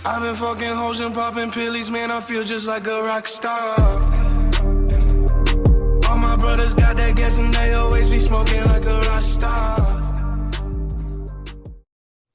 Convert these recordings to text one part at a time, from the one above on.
I've been fucking hoes and popping pillies, man, I feel just like a rock star. All my brothers got that gas and they always be smoking like a rock star.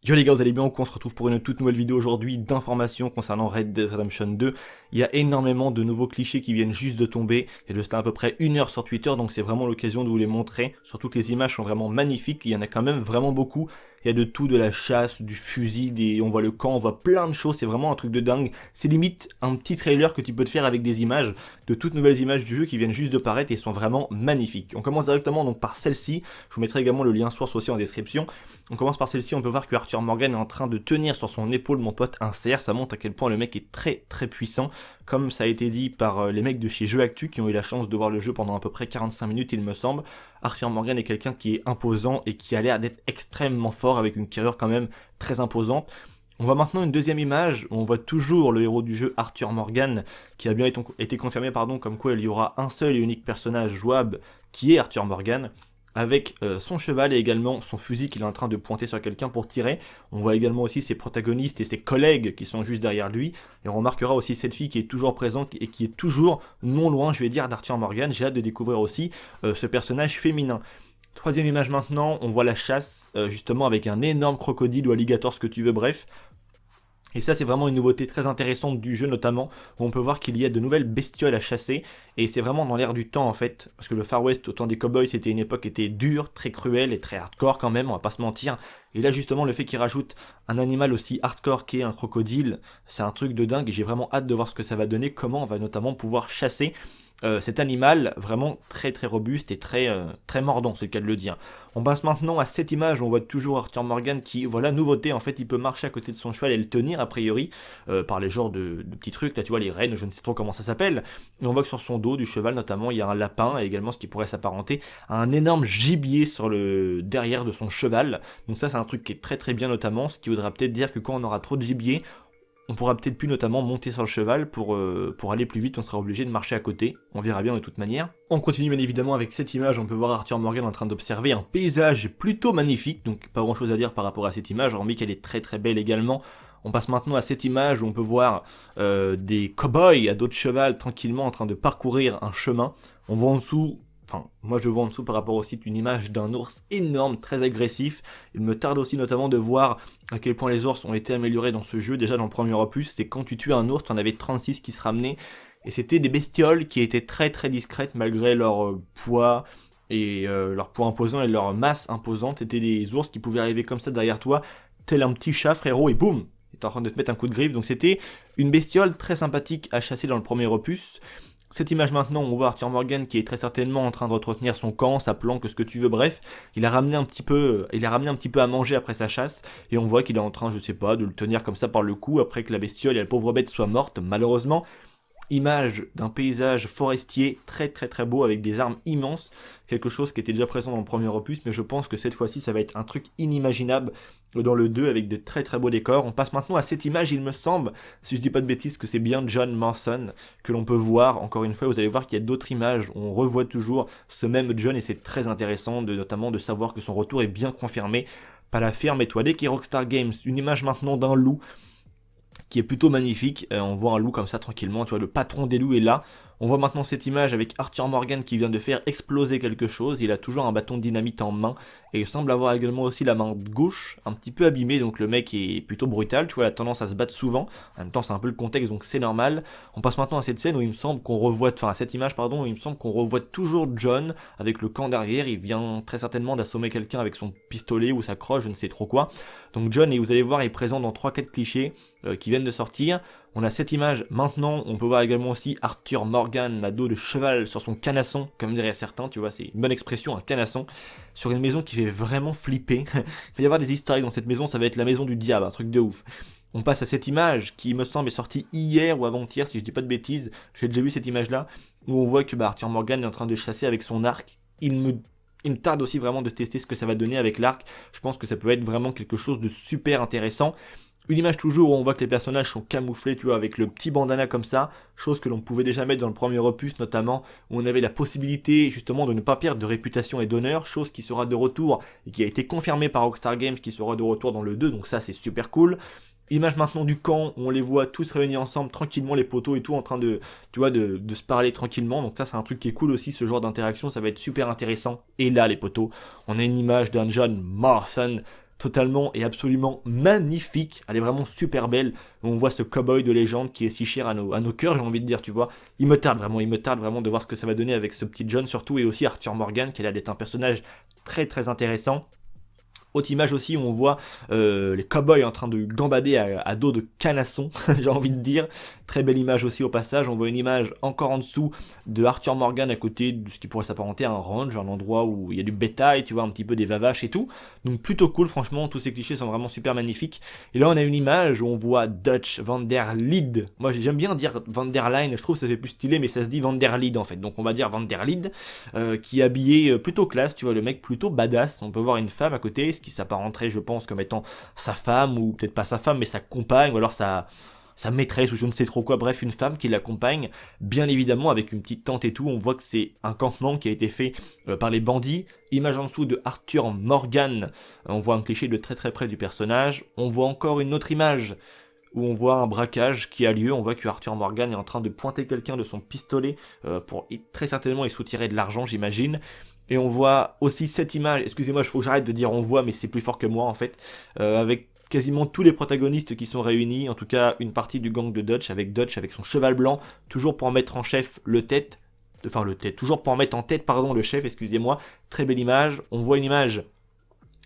Yo les gars, vous allez bien? On se retrouve pour une toute nouvelle vidéo aujourd'hui d'informations concernant Red Dead Redemption 2. Il y a énormément de nouveaux clichés qui viennent juste de tomber. Et de c'était à peu près 1 heure sur Twitter, donc c'est vraiment l'occasion de vous les montrer. Surtout que les images sont vraiment magnifiques, il y en a quand même vraiment beaucoup. Il y a de tout, de la chasse, du fusil, on voit le camp, on voit plein de choses, c'est vraiment un truc de dingue. C'est limite un petit trailer que tu peux te faire avec des images, de toutes nouvelles images du jeu qui viennent juste de paraître et sont vraiment magnifiques. On commence directement donc par celle-ci, je vous mettrai également le lien source aussi en description. On commence par celle-ci, on peut voir que Arthur Morgan est en train de tenir sur son épaule mon pote un cerf, ça montre à quel point le mec est très très puissant. Comme ça a été dit par les mecs de chez Jeux Actu qui ont eu la chance de voir le jeu pendant à peu près 45 minutes il me semble. Arthur Morgan est quelqu'un qui est imposant et qui a l'air d'être extrêmement fort avec une carrure quand même très imposante. On voit maintenant une deuxième image où on voit toujours le héros du jeu Arthur Morgan qui a bien été confirmé comme quoi il y aura un seul et unique personnage jouable qui est Arthur Morgan. Avec son cheval et également son fusil qu'il est en train de pointer sur quelqu'un pour tirer. On voit également aussi ses protagonistes et ses collègues qui sont juste derrière lui. Et on remarquera aussi cette fille qui est toujours présente et qui est toujours non loin, je vais dire, d'Arthur Morgan. J'ai hâte de découvrir aussi ce personnage féminin. Troisième image maintenant, on voit la chasse, justement avec un énorme crocodile ou alligator, ce que tu veux, bref. Et ça c'est vraiment une nouveauté très intéressante du jeu notamment, où on peut voir qu'il y a de nouvelles bestioles à chasser, et c'est vraiment dans l'air du temps en fait, parce que le Far West, au temps des cowboys, c'était une époque qui était dure, très cruelle et très hardcore quand même, on va pas se mentir, et là justement le fait qu'il rajoute un animal aussi hardcore qu'est un crocodile, c'est un truc de dingue, et j'ai vraiment hâte de voir ce que ça va donner, comment on va notamment pouvoir chasser cet animal vraiment très très robuste et très mordant, c'est le cas de le dire. On passe maintenant à cette image où on voit toujours Arthur Morgan qui, voilà, nouveauté, en fait il peut marcher à côté de son cheval et le tenir a priori, par les genres de petits trucs, là tu vois les rênes, je ne sais trop comment ça s'appelle, et on voit que sur son dos du cheval notamment il y a un lapin et également ce qui pourrait s'apparenter à un énorme gibier sur le derrière de son cheval, donc ça c'est un truc qui est très très bien notamment, ce qui voudra peut-être dire que quand on aura trop de gibier, on pourra peut-être plus notamment monter sur le cheval pour aller plus vite, on sera obligé de marcher à côté, on verra bien de toute manière. On continue bien évidemment avec cette image, on peut voir Arthur Morgan en train d'observer un paysage plutôt magnifique, donc pas grand chose à dire par rapport à cette image, hormis qu'elle est très très belle également. On passe maintenant à cette image où on peut voir des cow-boys à dos de cheval tranquillement en train de parcourir un chemin. On voit en dessous, enfin moi je vois en dessous par rapport au site une image d'un ours énorme, très agressif. Il me tarde aussi notamment de voir à quel point les ours ont été améliorés dans ce jeu. Déjà dans le premier opus, c'est quand tu tuais un ours, tu en avais 36 qui se ramenaient. Et c'était des bestioles qui étaient très très discrètes malgré leur poids et leur poids imposant et leur masse imposante. C'était des ours qui pouvaient arriver comme ça derrière toi, tel un petit chat frérot, et boum, t'es en train de te mettre un coup de griffe. Donc c'était une bestiole très sympathique à chasser dans le premier opus. Cette image maintenant, on voit Arthur Morgan qui est très certainement en train de entretenir son camp, sa planque, ce que tu veux, bref. Il a ramené un petit peu à manger après sa chasse, et on voit qu'il est en train, je sais pas, de le tenir comme ça par le cou, après que la bestiole et la pauvre bête soient mortes, malheureusement. Image d'un paysage forestier très très très beau avec des arbres immenses, quelque chose qui était déjà présent dans le premier opus, mais je pense que cette fois-ci ça va être un truc inimaginable dans le 2 avec de très très beaux décors. On passe maintenant à cette image, il me semble, si je dis pas de bêtises, que c'est bien John Marston que l'on peut voir. Encore une fois, vous allez voir qu'il y a d'autres images où on revoit toujours ce même John et c'est très intéressant notamment de savoir que son retour est bien confirmé par la firme étoilée qui est Rockstar Games. Une image maintenant d'un loup qui est plutôt magnifique, on voit un loup comme ça tranquillement, tu vois, le patron des loups est là. On voit maintenant cette image avec Arthur Morgan qui vient de faire exploser quelque chose, il a toujours un bâton de dynamite en main, et il semble avoir également aussi la main gauche un petit peu abîmée, donc le mec est plutôt brutal, tu vois, il a tendance à se battre souvent, en même temps c'est un peu le contexte donc c'est normal. On passe maintenant à cette scène où il me semble qu'on revoit, enfin à cette image pardon, où il me semble qu'on revoit toujours John avec le camp derrière, il vient très certainement d'assommer quelqu'un avec son pistolet ou sa croche, je ne sais trop quoi. Donc John, et vous allez voir, est présent dans 3-4 clichés qui viennent de sortir. On a cette image maintenant, on peut voir également aussi Arthur Morgan à dos de cheval sur son canasson, comme diraient certains, tu vois, c'est une bonne expression, un canasson, sur une maison qui fait vraiment flipper. Il va y avoir des historiques dans cette maison, ça va être la maison du diable, un truc de ouf. On passe à cette image qui me semble est sortie hier ou avant-hier, si je dis pas de bêtises, j'ai déjà vu cette image-là, où on voit que Arthur Morgan est en train de chasser avec son arc. Il me tarde aussi vraiment de tester ce que ça va donner avec l'arc, je pense que ça peut être vraiment quelque chose de super intéressant. Une image toujours où on voit que les personnages sont camouflés, tu vois, avec le petit bandana comme ça, chose que l'on pouvait déjà mettre dans le premier opus notamment, où on avait la possibilité justement de ne pas perdre de réputation et d'honneur, chose qui sera de retour et qui a été confirmée par Rockstar Games, qui sera de retour dans le 2, donc ça c'est super cool. Image maintenant du camp, où on les voit tous réunis ensemble, tranquillement, les potos et tout, en train de, tu vois, de se parler tranquillement. Donc ça, c'est un truc qui est cool aussi, ce genre d'interaction, ça va être super intéressant. Et là, les potos, on a une image d'un John Marston, totalement et absolument magnifique. Elle est vraiment super belle. On voit ce cowboy de légende qui est si cher à nos cœurs, j'ai envie de dire, tu vois. Il me tarde vraiment de voir ce que ça va donner avec ce petit John, surtout, et aussi Arthur Morgan, qui a l'air d'être un personnage très très intéressant. Autre image aussi où on voit les cowboys en train de gambader à dos de canasson, j'ai envie de dire. Très belle image aussi au passage. On voit une image encore en dessous de Arthur Morgan à côté de ce qui pourrait s'apparenter à un range, un endroit où il y a du bétail, tu vois, un petit peu des vavaches et tout. Donc plutôt cool, franchement, tous ces clichés sont vraiment super magnifiques. Et là on a une image où on voit Dutch Van der Linde. Moi j'aime bien dire Van der Line, je trouve que ça fait plus stylé, mais ça se dit Van der Linde en fait. Donc on va dire Van der Linde, qui est habillé plutôt classe, tu vois, le mec plutôt badass. On peut voir une femme à côté, qui s'apparenterait, je pense, comme étant sa femme, ou peut-être pas sa femme, mais sa compagne, ou alors sa maîtresse, ou je ne sais trop quoi, bref, une femme qui l'accompagne, bien évidemment, avec une petite tente et tout. On voit que c'est un campement qui a été fait par les bandits. Image en dessous de Arthur Morgan, on voit un cliché de très très près du personnage. On voit encore une autre image, où on voit un braquage qui a lieu. On voit que Arthur Morgan est en train de pointer quelqu'un de son pistolet, pour très certainement y soutirer de l'argent, j'imagine. Et on voit aussi cette image, excusez-moi, il faut que j'arrête de dire on voit, mais c'est plus fort que moi en fait, avec quasiment tous les protagonistes qui sont réunis, en tout cas une partie du gang de Dutch avec son cheval blanc, toujours pour mettre en chef toujours pour mettre en tête, pardon, le chef, excusez-moi. Très belle image. On voit une image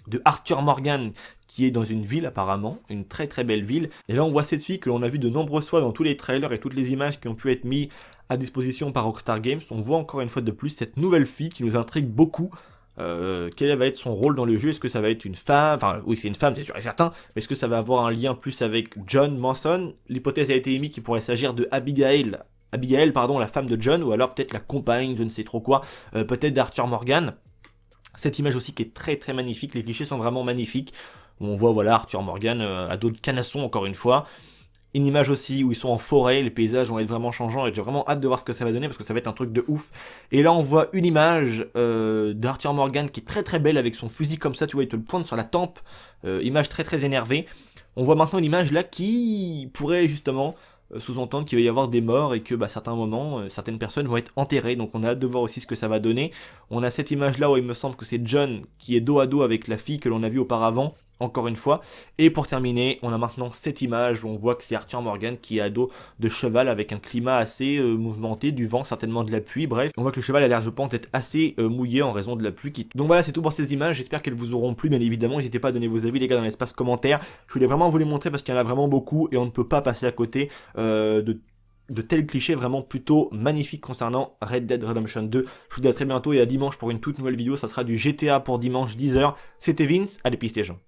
de Arthur Morgan qui est dans une ville apparemment, une très très belle ville. Et là on voit cette fille que l'on a vu de nombreuses fois dans tous les trailers et toutes les images qui ont pu être mises à disposition par Rockstar Games. On voit encore une fois de plus cette nouvelle fille qui nous intrigue beaucoup. Quel va être son rôle dans le jeu? Est-ce que ça va être une femme? Enfin oui, c'est une femme, c'est sûr et certain, mais est-ce que ça va avoir un lien plus avec John Manson? L'hypothèse a été émise qu'il pourrait s'agir de Abigail, la femme de John, ou alors peut-être la compagne, je ne sais trop quoi, peut-être d'Arthur Morgan. Cette image aussi qui est très très magnifique, les clichés sont vraiment magnifiques. On voit voilà Arthur Morgan à dos de canasson encore une fois. Une image aussi où ils sont en forêt, les paysages vont être vraiment changeants et j'ai vraiment hâte de voir ce que ça va donner parce que ça va être un truc de ouf. Et là on voit une image d'Arthur Morgan qui est très très belle avec son fusil comme ça, tu vois, il te le pointe sur la tempe, image très très énervée. On voit maintenant une image là qui pourrait justement sous-entendre qu'il va y avoir des morts et que à certains moments, certaines personnes vont être enterrées. Donc on a hâte de voir aussi ce que ça va donner. On a cette image là où il me semble que c'est John qui est dos à dos avec la fille que l'on a vue auparavant, encore une fois. Et pour terminer, on a maintenant cette image où on voit que c'est Arthur Morgan qui est à dos de cheval avec un climat assez mouvementé, du vent, certainement de la pluie, bref. On voit que le cheval a l'air, je pense, d'être assez mouillé en raison de la pluie. Donc voilà, c'est tout pour ces images, j'espère qu'elles vous auront plu, bien évidemment. N'hésitez pas à donner vos avis les gars dans l'espace commentaire. Je voulais vraiment vous les montrer parce qu'il y en a vraiment beaucoup et on ne peut pas passer à côté de tels clichés vraiment plutôt magnifiques concernant Red Dead Redemption 2. Je vous dis à très bientôt et à dimanche pour une toute nouvelle vidéo. Ça sera du GTA pour dimanche 10h. C'était Vince, allez peace les gens.